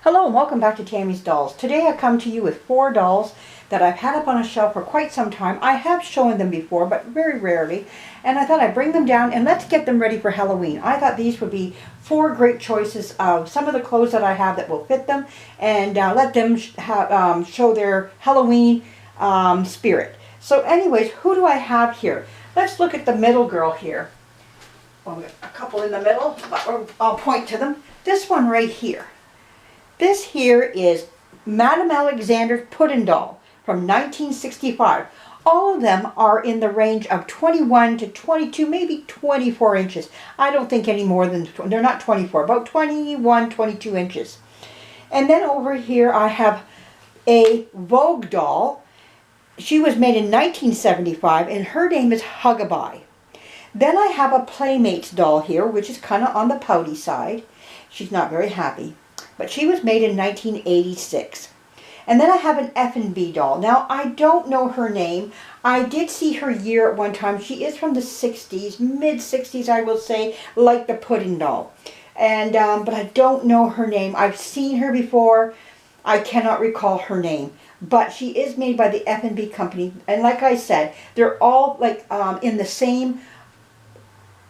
Hello and welcome back to Tammy's Dolls. Today I come to you with 4 dolls that I've had up on a shelf for quite some time. I have shown them before, but very rarely. And I thought I'd bring them down and let's get them ready for Halloween. I thought these would be 4 great choices of some of the clothes that I have that will fit them and let them show their Halloween spirit. So anyways, who do I have here? Let's look at the middle girl here. Well, we got a couple in the middle, but I'll point to them. This one right here. This here is Madame Alexander Puddin doll from 1965. All of them are in the range of 21 to 22, maybe 24 inches. I don't think any more than, they're not 24, about 21, 22 inches. And then over here I have a Vogue doll. She was made in 1975 and her name is Effanbee. Then I have a Playmate doll here, which is kind of on the pouty side. She's not very happy. But she was made in 1986. And then I have an Effanbee doll. Now, I don't know her name. I did see her year at one time. She is from the 60s, mid-60s, I will say, like the Puddin doll. And but I don't know her name. I've seen her before. I cannot recall her name. But she is made by the Effanbee company. And like I said, they're all like in the same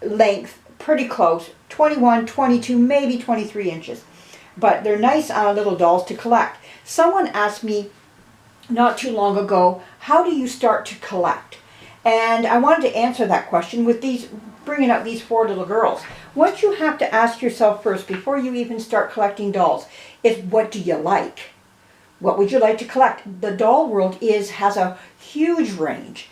length, pretty close, 21, 22, maybe 23 inches. But they're nice little dolls to collect. Someone asked me not too long ago, how do you start to collect? And I wanted to answer that question with bringing out these 4 little girls. What you have to ask yourself first before you even start collecting dolls is, what do you like? What would you like to collect? The doll world has a huge range.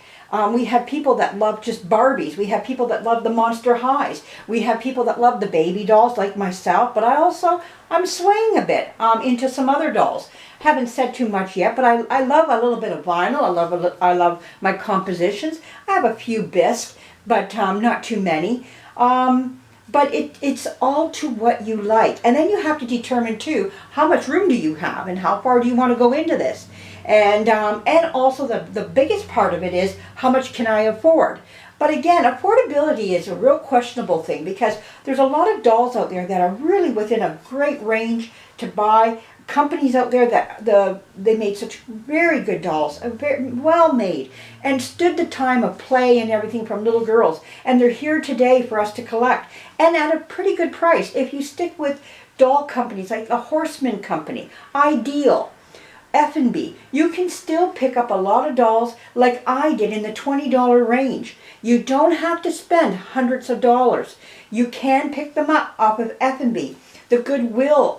We have people that love just Barbies. We have people that love the Monster Highs. We have people that love the baby dolls like myself. But I'm swaying a bit into some other dolls. Haven't said too much yet, but I love a little bit of vinyl. I love my compositions. I have a few bisques, but not too many. But it's all to what you like. And then you have to determine too, how much room do you have and how far do you want to go into this? And also the biggest part of it is, how much can I afford? But again, affordability is a real questionable thing because there's a lot of dolls out there that are really within a great range to buy. Companies out there that they made such very good dolls, very well made, and stood the time of play and everything from little girls. And they're here today for us to collect, and at a pretty good price. If you stick with doll companies like the Horseman Company, Ideal, Effanbee, you can still pick up a lot of dolls like I did in the $20 range. You don't have to spend hundreds of dollars. You can pick them up off of Effanbee, the Goodwill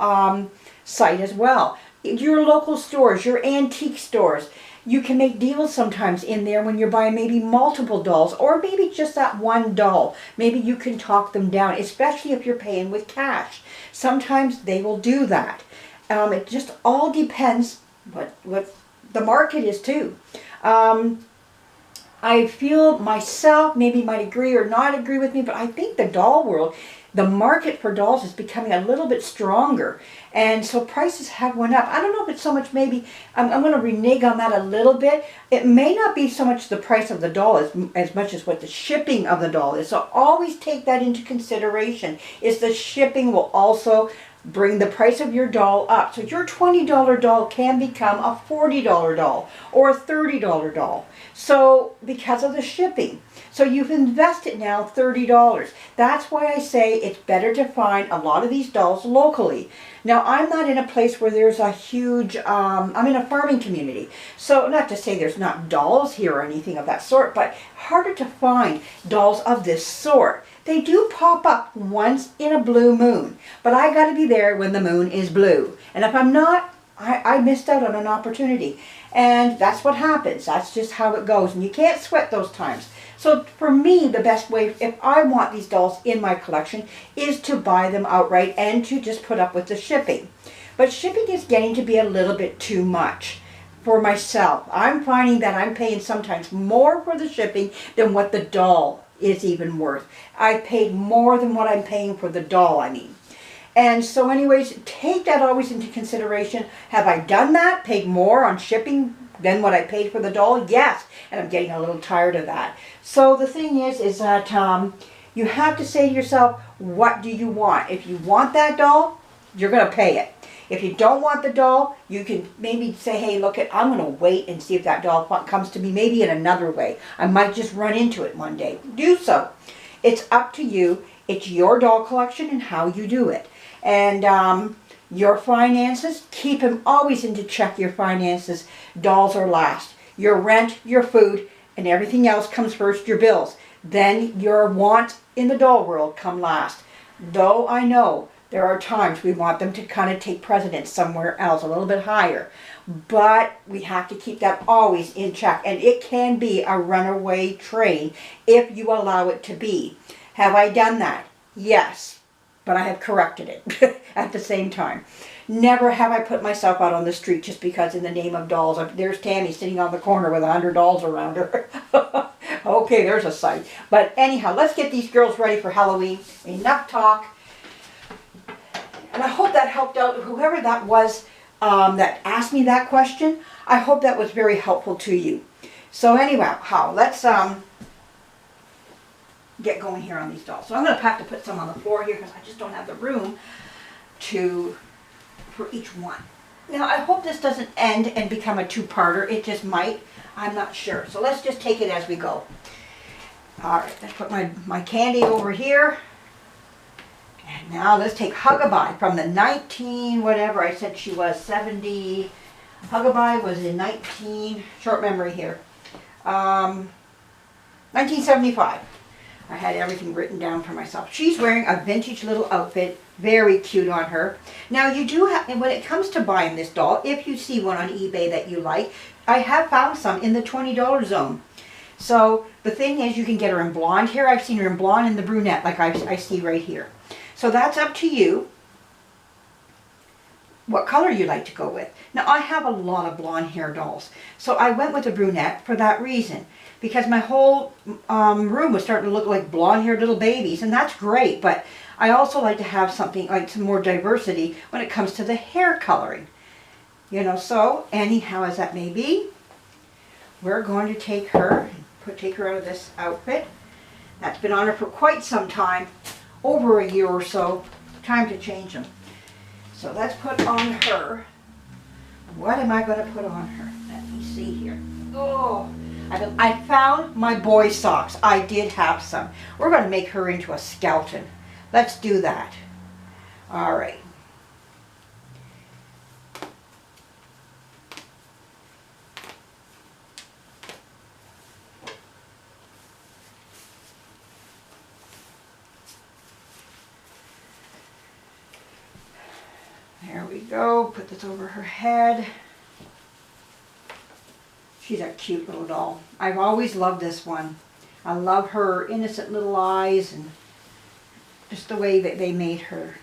site as well. Your local stores, your antique stores, you can make deals sometimes in there when you're buying maybe multiple dolls or maybe just that one doll. Maybe you can talk them down, especially if you're paying with cash. Sometimes they will do that. It just all depends what the market is too. I feel myself maybe might agree or not agree with me, but I think the doll world, the market for dolls is becoming a little bit stronger. And so prices have went up. I don't know if it's so much, maybe, I'm going to renege on that a little bit. It may not be so much the price of the doll as much as what the shipping of the doll is. So always take that into consideration, is the shipping will also bring the price of your doll up. So your $20 doll can become a $40 doll or a $30 doll. So because of the shipping. So you've invested now $30. That's why I say it's better to find a lot of these dolls locally. Now, I'm not in a place where there's a huge, I'm in a farming community. So not to say there's not dolls here or anything of that sort, but harder to find dolls of this sort. They do pop up once in a blue moon, but I got to be there when the moon is blue. And if I'm not, I missed out on an opportunity. And that's what happens. That's just how it goes. And you can't sweat those times. So for me, the best way, if I want these dolls in my collection, is to buy them outright and to just put up with the shipping. But shipping is getting to be a little bit too much for myself. I'm finding that I'm paying sometimes more for the shipping than what the doll is even worth. I paid more than what I'm paying for the doll, I mean. And so anyways, take that always into consideration. Have I done that? Paid more on shipping than what I paid for the doll? Yes. And I'm getting a little tired of that. So the thing is that you have to say to yourself, what do you want? If you want that doll, you're going to pay it. If you don't want the doll, you can maybe say, hey, look, I'm going to wait and see if that doll comes to me, maybe in another way. I might just run into it one day. Do so. It's up to you. It's your doll collection and how you do it. And your finances, keep them always into check, your finances. Dolls are last. Your rent, your food, and everything else comes first, your bills. Then your wants in the doll world come last. Though I know there are times we want them to kind of take precedence somewhere else, a little bit higher. But we have to keep that always in check. And it can be a runaway train if you allow it to be. Have I done that? Yes. But I have corrected it at the same time. Never have I put myself out on the street just because in the name of dolls. There's Tammy sitting on the corner with 100 dolls around her. Okay, there's a sight. But anyhow, let's get these girls ready for Halloween. Enough talk. And I hope that helped out whoever that was that asked me that question. I hope that was very helpful to you. So anyway, let's get going here on these dolls. So I'm going to have to put some on the floor here because I just don't have the room for each one. Now I hope this doesn't end and become a two-parter. It just might. I'm not sure. So let's just take it as we go. Alright, let's put my candy over here. And now let's take Hugabye from the 19, whatever I said she was, 70. Hugabye was in short memory here, 1975. I had everything written down for myself. She's wearing a vintage little outfit. Very cute on her. Now you do have, when it comes to buying this doll, if you see one on eBay that you like, I have found some in the $20 zone. So the thing is, you can get her in blonde here. I've seen her in blonde and the brunette like I see right here. So that's up to you what color you like to go with. Now I have a lot of blonde hair dolls. So I went with a brunette for that reason. Because my whole room was starting to look like blonde haired little babies. And that's great. But I also like to have something like some more diversity when it comes to the hair coloring. You know, so anyhow as that may be, we're going to take her and take her out of this outfit. That's been on her for quite some time, over a year or so. Time to change them. So let's put on her. What am I going to put on her? Let me see here. Oh, I found my boy socks. I did have some. We're going to make her into a skeleton. Let's do that. All right. There we go. Put this over her head. She's a cute little doll. I've always loved this one. I love her innocent little eyes and just the way that they made her.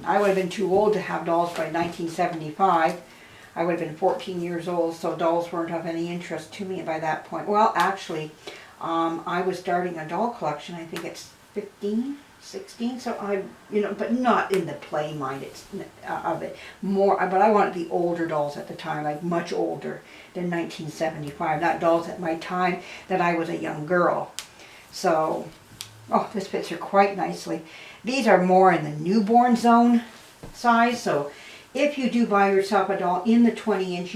I would have been too old to have dolls by 1975. I would have been 14 years old, so dolls weren't of any interest to me by that point. Well, actually, I was starting a doll collection, I think it's 15, 16, so I, but not in the play mind of it. More, but I wanted the older dolls at the time, like much older than 1975, not dolls at my time that I was a young girl. So, oh, this fits her quite nicely. These are more in the newborn zone size, so if you do buy yourself a doll in the 20-inch,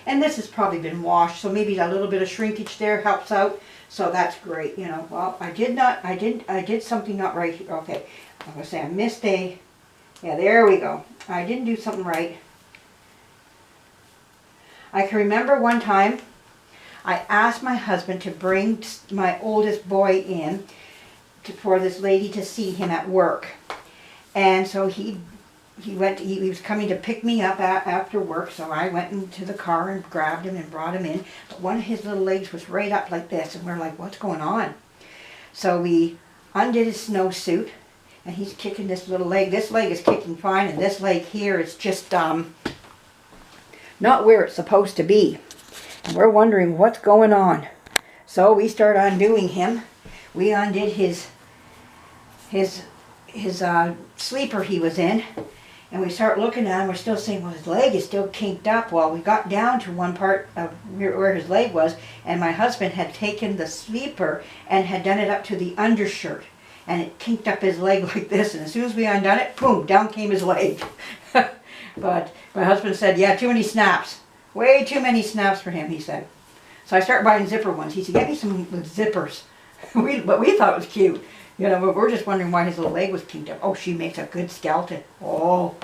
and this has probably been washed, so maybe a little bit of shrinkage there helps out. So that's great, Well, I did something not right here. Okay, I'm going to say I missed yeah, there we go. I didn't do something right. I can remember one time I asked my husband to bring my oldest boy in for this lady to see him at work. And so he was coming to pick me up after work, so I went into the car and grabbed him and brought him in. But one of his little legs was right up like this, and we're like, what's going on? So we undid his snowsuit, and he's kicking this little leg. This leg is kicking fine, and this leg here is just not where it's supposed to be. And we're wondering what's going on. So we start undoing him. We undid his sleeper he was in. And we start looking at him, we're still saying, well, his leg is still kinked up. Well, we got down to one part of where his leg was, and my husband had taken the sleeper and had done it up to the undershirt. and it kinked up his leg like this, and as soon as we undone it, boom, down came his leg. But my husband said, yeah, too many snaps. Way too many snaps for him, he said. So I started buying zipper ones. He said, get me some with zippers. But we thought it was cute. You know, but we're just wondering why his little leg was kinked up. Oh, she makes a good skeleton. Oh,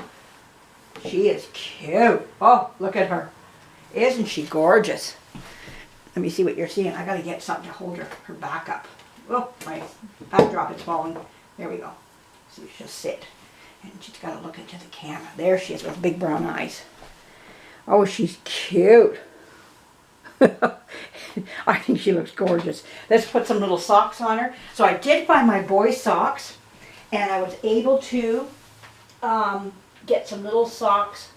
she is cute. Oh, look at her. Isn't she gorgeous? Let me see what you're seeing. I got to get something to hold her back up. Oh, my backdrop is falling. There we go. So she'll sit. And she's got to look into the camera. There she is with big brown eyes. Oh, she's cute. I think she looks gorgeous. Let's put some little socks on her. So I did find my boy socks, and I was able to get some little socks,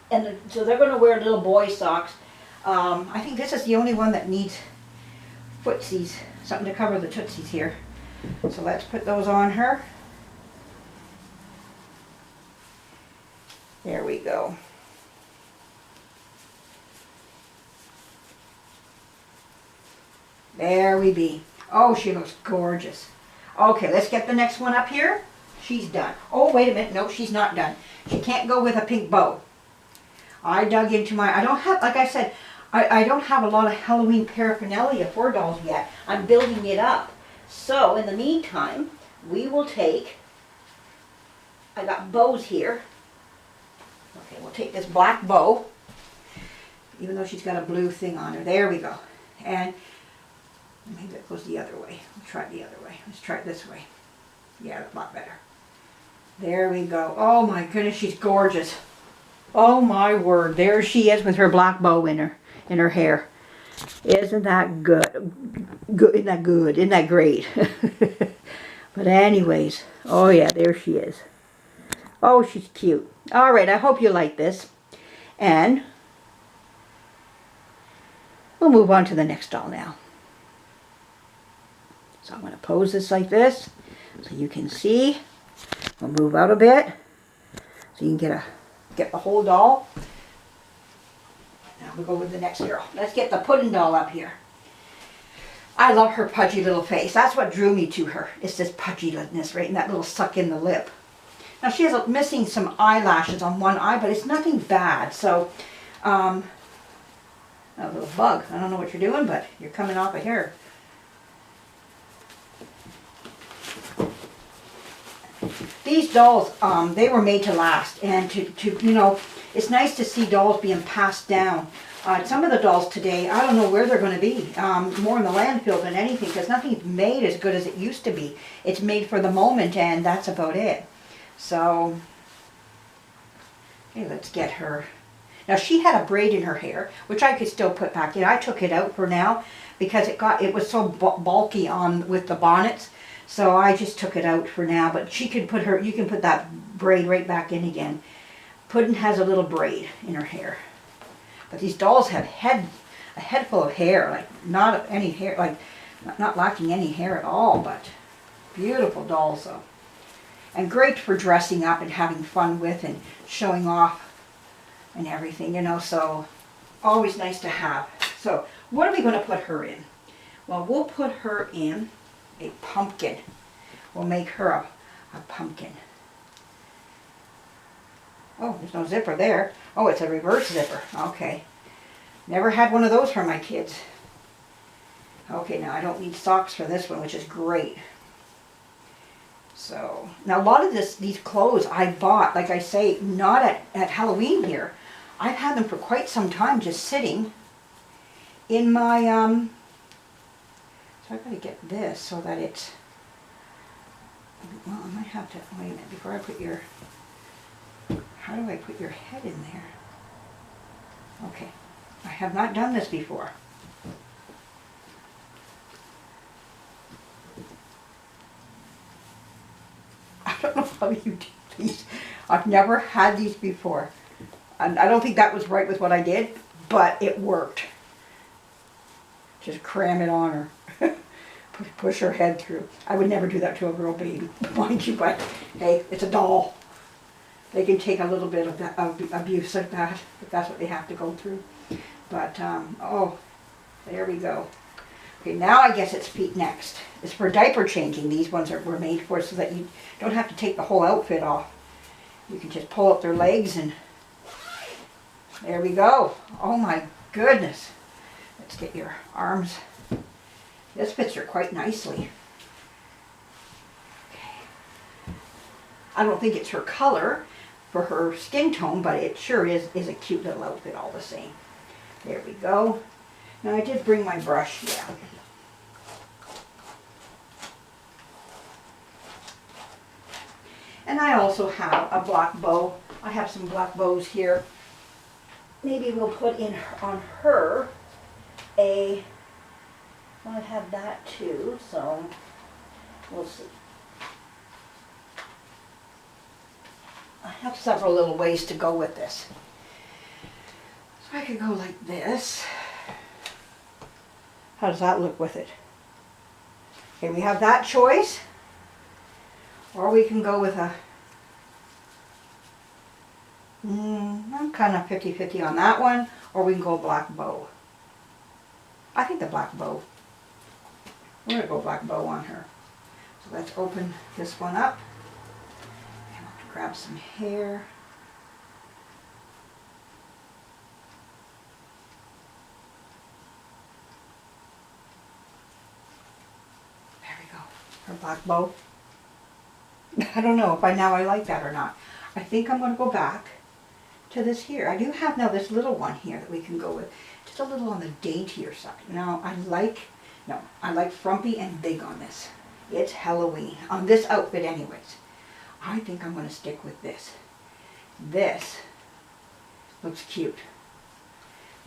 and so they're going to wear little boy socks. I think this is the only one that needs footsies, something to cover the tootsies here. So let's put those on her. There we go. There we be. Oh, she looks gorgeous. Okay, let's get the next one up here. She's done. Oh, wait a minute. No, she's not done. She can't go with a pink bow. I dug into my, I don't have, like I said, I don't have a lot of Halloween paraphernalia for dolls yet. I'm building it up. So, in the meantime, we will take, I got bows here. Okay, we'll take this black bow, even though she's got a blue thing on her. There we go. And maybe that goes the other way. We'll try it the other way. Let's try it this way. Yeah, that's a lot better. There we go. Oh my goodness, she's gorgeous. Oh my word, there she is with her black bow in her hair. Isn't that good? Good, isn't that good? Isn't that great? But anyways, oh yeah, there she is. Oh, she's cute. All right, I hope you like this. And we'll move on to the next doll now. So I'm going to pose this like this so you can see. We'll move out a bit so you can get the whole doll. Now we'll go with the next girl. Let's get the Puddin doll up here. I love her pudgy little face. That's what drew me to her. It's this pudginess, right? And that little suck in the lip. Now she has missing some eyelashes on one eye, but it's nothing bad. So, a little bug. I don't know what you're doing, but you're coming off of here. These dolls, they were made to last, and to you know, it's nice to see dolls being passed down. Some of the dolls today, I don't know where they're going to be. More in the landfill than anything, because nothing's made as good as it used to be. It's made for the moment, and that's about it. So, okay, let's get her. Now she had a braid in her hair, which I could still put back in. I took it out for now because it was so bulky on with the bonnets. So I just took it out for now. But she could put her. You can put that braid right back in again. Puddin has a little braid in her hair. But these dolls have a head full of hair, like not any hair, like not lacking any hair at all. But beautiful dolls though. And great for dressing up and having fun with and showing off and everything, you know, so always nice to have. So what are we going to put her in? Well, we'll put her in a pumpkin. We'll make her a pumpkin. Oh, there's no zipper there. Oh, it's a reverse zipper. Okay. Never had one of those for my kids. Okay, now I don't need socks for this one, which is great. So, now a lot of these clothes I bought, like I say, not at Halloween here. I've had them for quite some time just sitting in my, so I've got to get this so that it's, well, I might have to, wait a minute, before I put your, how do I put your head in there? Okay, I have not done this before. I don't know how you do these. I've never had these before. And I don't think that was right with what I did, but it worked. Just cram it on her. Push her head through. I would never do that to a real baby, mind you, but hey, it's a doll. They can take a little bit of that abuse like that, if that's what they have to go through. But, oh, there we go. Okay, now I guess it's feet next. It's for diaper changing. These ones were made for so that you don't have to take the whole outfit off. You can just pull up their legs and there we go. Oh my goodness. Let's get your arms. This fits her quite nicely. Okay. I don't think it's her color for her skin tone, but it sure is a cute little outfit all the same. There we go. Now I did bring my brush, yeah. And I also have a black bow. I have some black bows here. Maybe we'll put in on her a, well, I have that too, so we'll see. I have several little ways to go with this. So I could go like this. How does that look with it? Okay, we have that choice. Or we can go with a, I'm kind of 50-50 on that one. Or we can go black bow. I think the black bow. We're going to go black bow on her. So let's open this one up. And I'll grab some hair. There we go. Her black bow. I don't know if I like that or not. I think I'm going to go back to this here. I do have now this little one here that we can go with. Just a little on the daintier side. Now I like frumpy and big on this. It's Halloween. On this outfit anyways. I think I'm going to stick with this. This looks cute.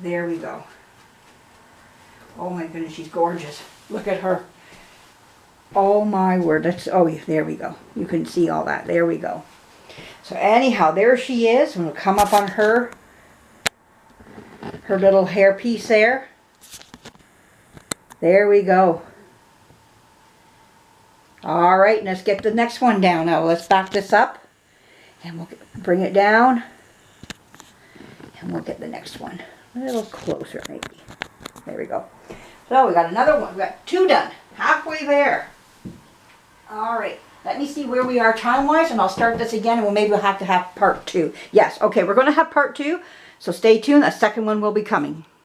There we go. Oh my goodness, she's gorgeous. Look at her. Oh my word, oh yeah, there we go. You can see all that, there we go. So anyhow, there she is. We'll come up on her little hair piece there. There we go. All right, let's get the next one down now. Let's back this up and we'll bring it down and we'll get the next one a little closer maybe. There we go. So we got another one. We got two done. Halfway there. All right, let me see where we are time-wise, and I'll start this again, and we'll have to have part 2. Yes, okay, we're going to have part 2, so stay tuned. A second one will be coming.